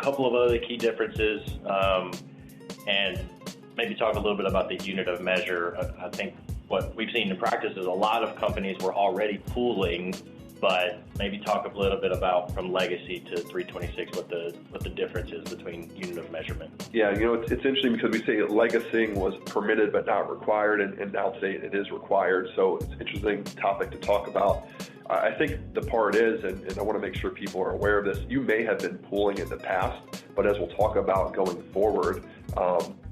couple of other key differences, and maybe talk a little bit about the unit of measure. I think what we've seen in practice is a lot of companies were already pooling, but maybe talk a little bit about from legacy to 326 what the difference is between unit of measurement. Yeah, it's interesting because we say legacying was permitted but not required, and now today it is required. So it's an interesting topic to talk about. I think the part is, and I want to make sure people are aware of this, you may have been pooling in the past, but as we'll talk about going forward,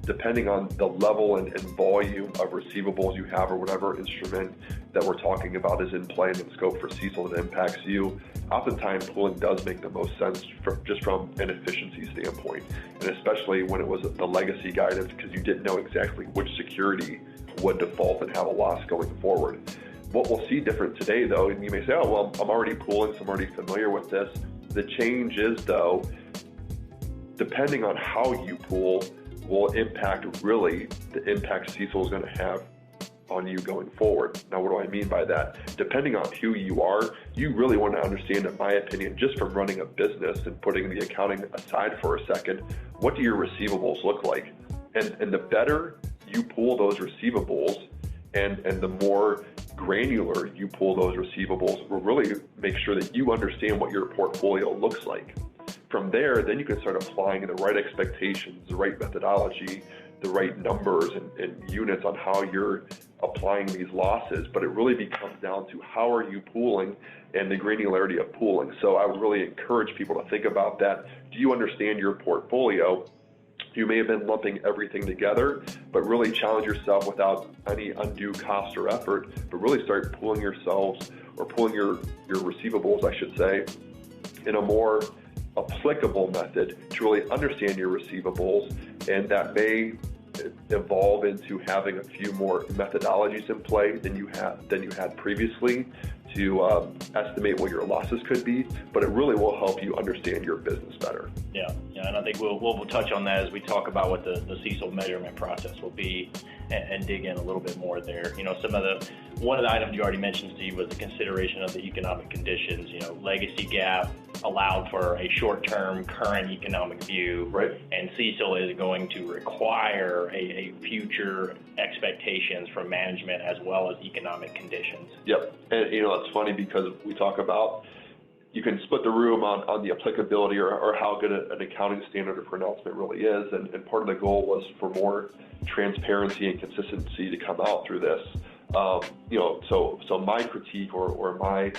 depending on the level and volume of receivables you have or whatever instrument that we're talking about is in play and in scope for CECL that impacts you, oftentimes pooling does make the most sense just from an efficiency standpoint, and especially when it was the legacy guidance because you didn't know exactly which security would default and have a loss going forward. What we'll see different today, though, and you may say, oh, well, I'm already pooling, so I'm already familiar with this. The change is, though, depending on how you pool, will impact really the impact CECL is going to have on you going forward. Now, what do I mean by that? Depending on who you are, you really want to understand, in my opinion, just from running a business and putting the accounting aside for a second, what do your receivables look like? And the better you pool those receivables and the more granular you pull those receivables, will really make sure that you understand what your portfolio looks like. From there, then you can start applying the right expectations, the right methodology, the right numbers and units on how you're applying these losses. But it really becomes down to how are you pooling and the granularity of pooling. So I would really encourage people to think about that. Do you understand your portfolio? You may have been lumping everything together, but really challenge yourself without any undue cost or effort, but really start pooling yourselves or pooling your receivables, I should say, in a more applicable method to really understand your receivables, and that may evolve into having a few more methodologies in play than you had previously to estimate what your losses could be, but it really will help you understand your business better. Yeah, and I think we'll touch on that as we talk about what the CECL measurement process will be and dig in a little bit more there. One of the items you already mentioned, Steve, was the consideration of the economic conditions. Legacy GAAP allowed for a short-term current economic view, right? And CECL is going to require a future expectations from management as well as economic conditions. Yep, and it's funny because we talk about you can split the room on the applicability or how good an accounting standard or pronouncement really is, and part of the goal was for more transparency and consistency to come out through this. So my critique or my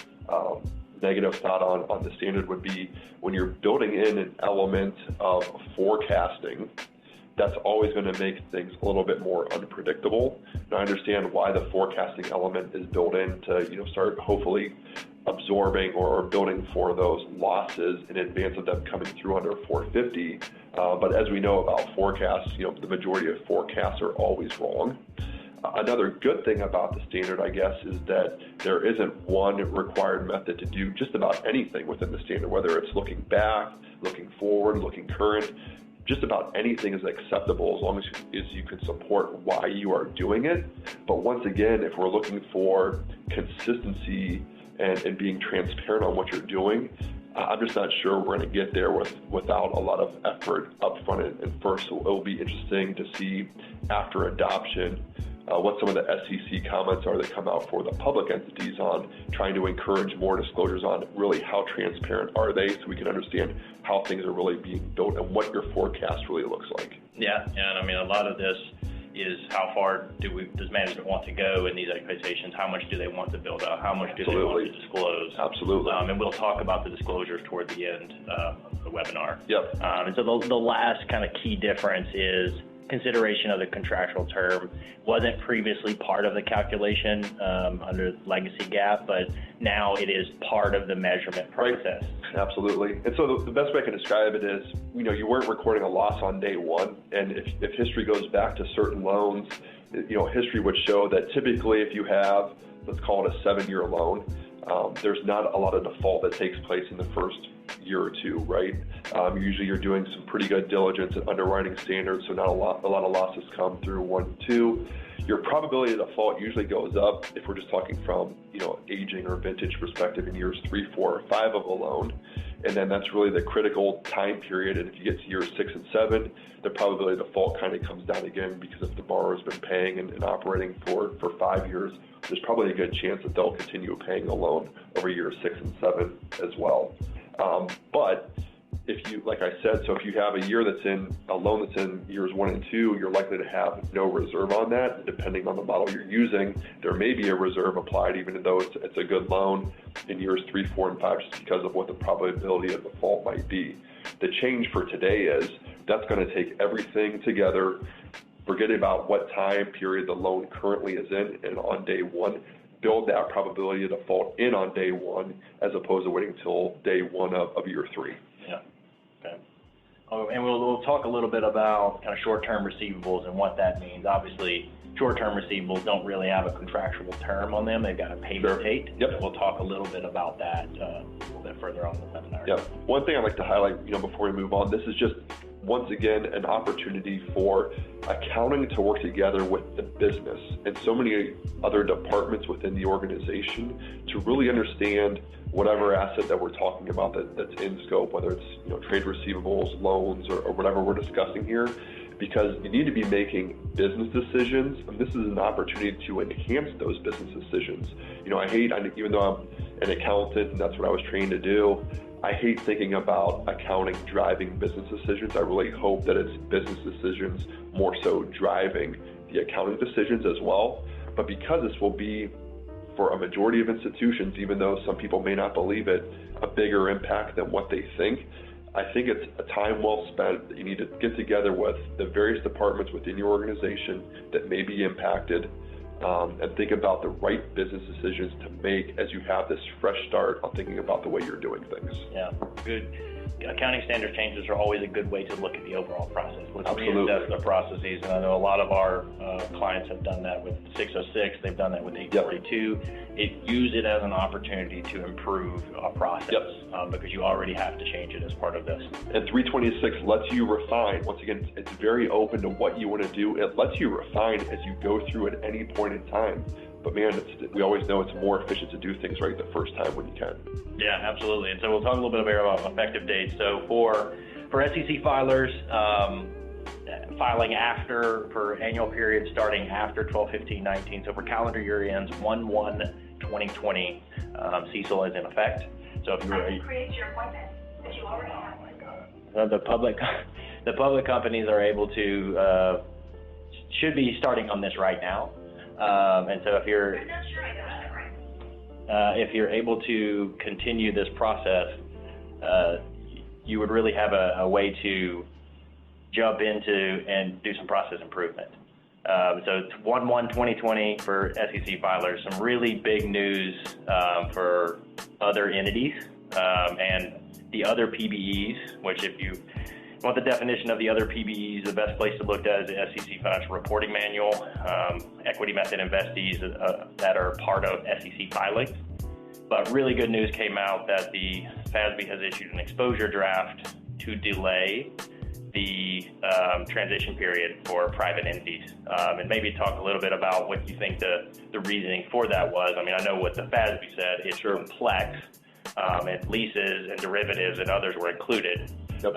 negative thought on the standard would be when you're building in an element of forecasting, that's always going to make things a little bit more unpredictable. And I understand why the forecasting element is built in to start hopefully absorbing or building for those losses in advance of them coming through under 450. But as we know about forecasts, the majority of forecasts are always wrong. Another good thing about the standard, I guess, is that there isn't one required method to do just about anything within the standard, whether it's looking back, looking forward, looking current. Just about anything is acceptable as long as you can support why you are doing it. But once again, if we're looking for consistency and being transparent on what you're doing, I'm just not sure we're going to get there without a lot of effort up front and first. So it'll be interesting to see after adoption what some of the SEC comments are that come out for the public entities on trying to encourage more disclosures on really how transparent are they so we can understand how things are really being built and what your forecast really looks like. Yeah, and a lot of this is how far does management want to go in these expectations? How much do they want to build out? How much do they want to disclose? Absolutely. And we'll talk about the disclosures toward the end of the webinar. Yep. And so the last kind of key difference is consideration of the contractual term. Wasn't previously part of the calculation under legacy GAAP, but now it is part of the measurement process. Right. Absolutely. And so the best way I can describe it is, you weren't recording a loss on day one, and if history goes back to certain loans, history would show that typically if you have, let's call it a 7-year loan, there's not a lot of default that takes place in the first year or two, right? Usually you're doing some pretty good diligence and underwriting standards, so not a lot of losses come through 1, 2. Your probability of default usually goes up if we're just talking from aging or vintage perspective in years 3, 4, or 5 of a loan. And then that's really the critical time period. And if you get to years 6 and 7, the probability of default kind of comes down again, because if the borrower's been paying and operating for 5 years, there's probably a good chance that they'll continue paying the loan over years 6 and 7 as well. But if you, like I said, so if you have a loan that's in years 1 and 2, you're likely to have no reserve on that. Depending on the model you're using, there may be a reserve applied, even though it's a good loan in years 3, 4, and 5, just because of what the probability of default might be. The change for today is that's going to take everything together, forget about what time period the loan currently is in, and on day 1, build that probability of default in on day 1, as opposed to waiting until day 1 of year 3. Yeah. Okay. Oh, and we'll talk a little bit about kind of short-term receivables and what that means. Obviously, short-term receivables don't really have a contractual term on them. They've got a payment date. Yep. So we'll talk a little bit about that a little bit further on in the webinar. Yeah. One thing I'd like to highlight, before we move on, this is just, once again, an opportunity for accounting to work together with the business and so many other departments within the organization to really understand whatever asset that we're talking about that's in scope, whether it's trade receivables, loans, or whatever we're discussing here, because you need to be making business decisions, and this is an opportunity to enhance those business decisions. Even though I'm an accountant and that's what I was trained to do, I hate thinking about accounting driving business decisions. I really hope that it's business decisions more so driving the accounting decisions as well. But because this will be, for a majority of institutions, even though some people may not believe it, a bigger impact than what they think, I think it's a time well spent that you need to get together with the various departments within your organization that may be impacted, and think about the right business decisions to make as you have this fresh start on thinking about the way you're doing things. Yeah, good. Accounting standard changes are always a good way to look at the overall process. Let's Absolutely. reassess the processes, and I know a lot of our clients have done that with 606. They've done that with 842. Use it as an opportunity to improve a process, because you already have to change it as part of this. And 326 lets you refine. Once again, it's very open to what you want to do. It lets you refine as you go through at any point in time. But man, we always know it's more efficient to do things right the first time when you can. Yeah, absolutely. And so we'll talk a little bit about effective dates. So for SEC filers, filing for annual periods starting after 12/15/19. So for calendar year ends 1/1/2020, CECL is in effect. So if you create your appointment that you already have. the public companies are able to should be starting on this right now. And so if you're I'm not sure I got that right. if you're able to continue this process, you would really have a way to jump into and do some process improvement. So it's 1/1/2020 for SEC filers. Some really big news for other entities and the other PBEs, which if you want the definition of the other PBEs, the best place to look at is the SEC Financial Reporting Manual, equity method investees that are part of SEC filings. But really good news came out that the FASB has issued an exposure draft to delay the transition period for private entities. And maybe talk a little bit about what you think the reasoning for that was. I mean, I know what the FASB said, it's complex, and leases and derivatives and others were included. Yep.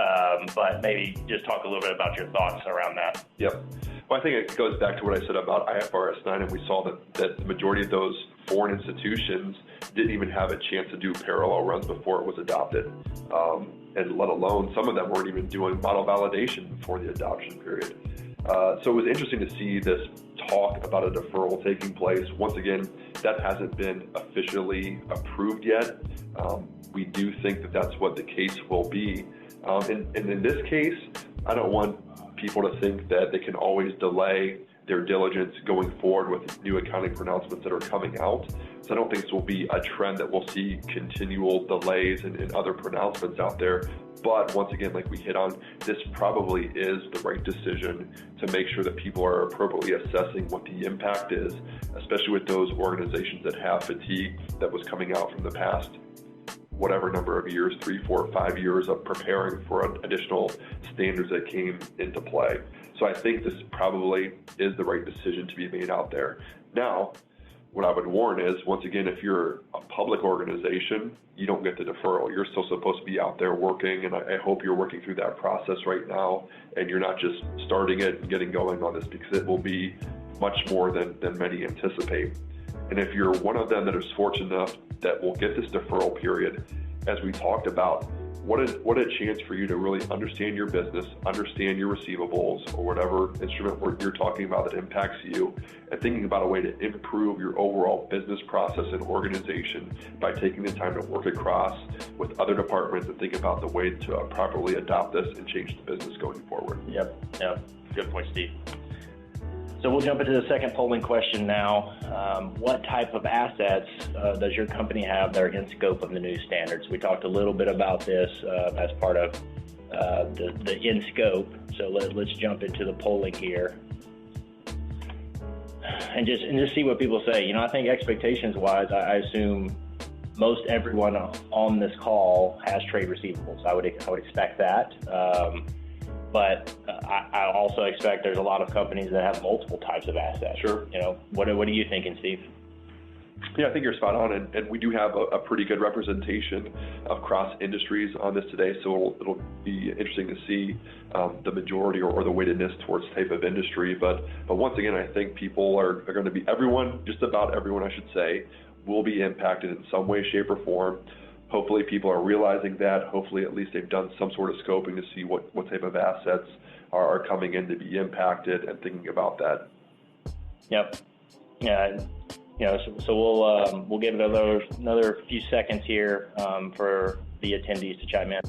But maybe just talk a little bit about your thoughts around that. Yep. Well, I think it goes back to what I said about IFRS 9, and we saw that the majority of those foreign institutions didn't even have a chance to do parallel runs before it was adopted, and let alone some of them weren't even doing model validation before the adoption period. So it was interesting to see this talk about a deferral taking place. Once again, that hasn't been officially approved yet. We do think that that's what the case will be. And in this case, I don't want people to think that they can always delay their diligence going forward with new accounting pronouncements that are coming out. So I don't think this will be a trend that we'll see continual delays and other pronouncements out there. But once again, like we hit on, this probably is the right decision to make sure that people are appropriately assessing what the impact is, especially with those organizations that have fatigue that was coming out from the past whatever number of years, 3, 4, 5 years of preparing for additional standards that came into play. So I think this probably is the right decision to be made out there. Now, what I would warn is, once again, if you're a public organization, you don't get the deferral. You're still supposed to be out there working, and I hope you're working through that process right now, and you're not just starting it and getting going on this, because it will be much more than many anticipate. And if you're one of them that is fortunate enough that will get this deferral period, as we talked about, what a chance for you to really understand your business, understand your receivables, or whatever instrument you're talking about that impacts you, and thinking about a way to improve your overall business process and organization by taking the time to work across with other departments and think about the way to properly adopt this and change the business going forward. Yep. Good point, Steve. So we'll jump into the second polling question now. What type of assets does your company have that are in scope of the new standards? We talked a little bit about this as part of the in scope. So let's jump into the polling here and just see what people say. I think expectations-wise, I assume most everyone on this call has trade receivables. I would expect that. But I also expect there's a lot of companies that have multiple types of assets. Sure. What are you thinking, Steve? Yeah, I think you're spot on, and we do have a pretty good representation of cross industries on this today, so it'll be interesting to see the majority or the weightedness towards type of industry. But once again, I think people are going to be, just about everyone, I should say, will be impacted in some way, shape, or form. Hopefully people are realizing that. Hopefully at least they've done some sort of scoping to see what type of assets are coming in to be impacted and thinking about that. Yep. Yeah. So we'll give it another few seconds here for the attendees to chime in.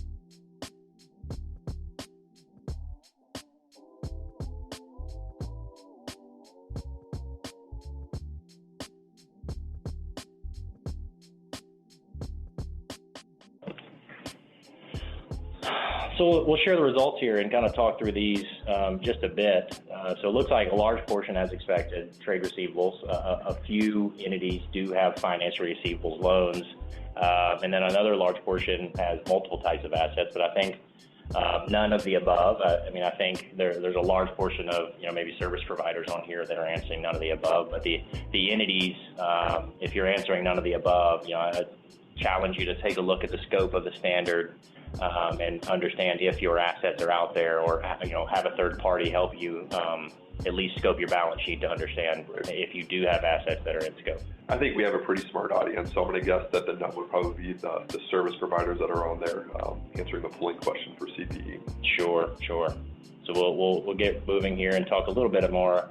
So we'll share the results here and kind of talk through these just a bit. So it looks like a large portion, as expected, trade receivables. A few entities do have finance receivables loans, and then another large portion has multiple types of assets. But I think none of the above. I think there's a large portion of maybe service providers on here that are answering none of the above. But the entities, if you're answering none of the above, I challenge you to take a look at the scope of the standard. And understand if your assets are out there, or have a third party help you at least scope your balance sheet to understand if you do have assets that are in scope. I think we have a pretty smart audience, so I'm going to guess that the number would probably be the service providers that are on there answering the polling question for CPE. Sure. So we'll get moving here and talk a little bit more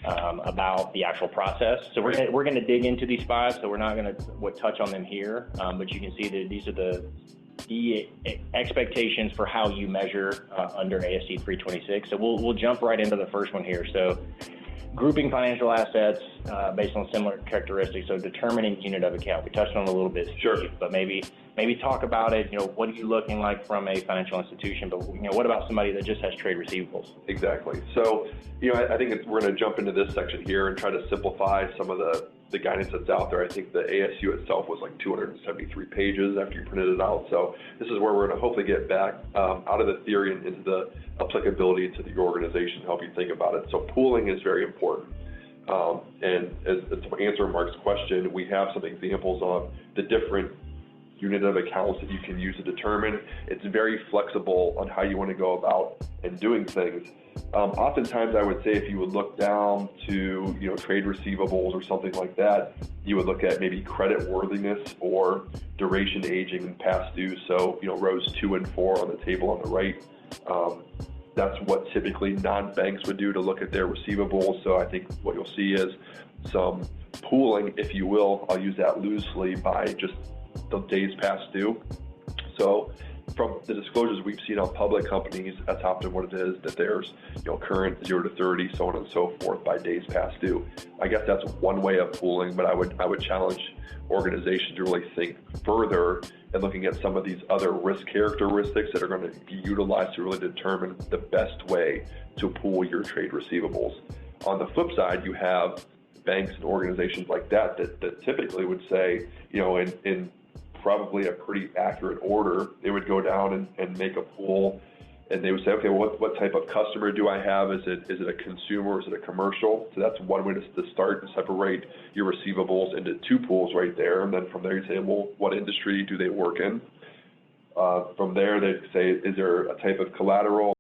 about the actual process. So we're going to dig into these five, so we're not going to touch on them here, but you can see that these are the expectations for how you measure under ASC 326. So we'll jump right into the first one here. So grouping financial assets based on similar characteristics. So determining unit of account. We touched on it a little bit, sure, but maybe talk about it. What are you looking like from a financial institution? But what about somebody that just has trade receivables? Exactly. So I think we're going to jump into this section here and try to simplify some of the guidance that's out there. I think the ASU itself was like 273 pages after you printed it out. So this is where we're going to hopefully get back out of the theory and into the applicability to the organization to help you think about it. So pooling is very important. And to answer Mark's question, we have some examples on the different unit of accounts that you can use to determine. It's very flexible on how you want to go about and doing things. Oftentimes, I would say if you would look down to trade receivables or something like that, you would look at maybe credit worthiness or duration, aging, and past due. So rows 2 and 4 on the table on the right. That's what typically non-banks would do to look at their receivables. So I think what you'll see is some pooling, if you will. I'll use that loosely by just the days past due. So from the disclosures we've seen on public companies, that's often what it is, that there's current 0 to 30, so on and so forth by days past due. I guess that's one way of pooling, but I would challenge organizations to really think further and looking at some of these other risk characteristics that are going to be utilized to really determine the best way to pool your trade receivables. On the flip side, you have banks and organizations like that typically would say, in probably a pretty accurate order, they would go down and make a pool and they would say, okay, well, what type of customer do I have? Is it a consumer? Is it a commercial? So that's one way to start and separate your receivables into two pools right there. And then from there, you say, well, what industry do they work in? From there, they say, is there a type of collateral?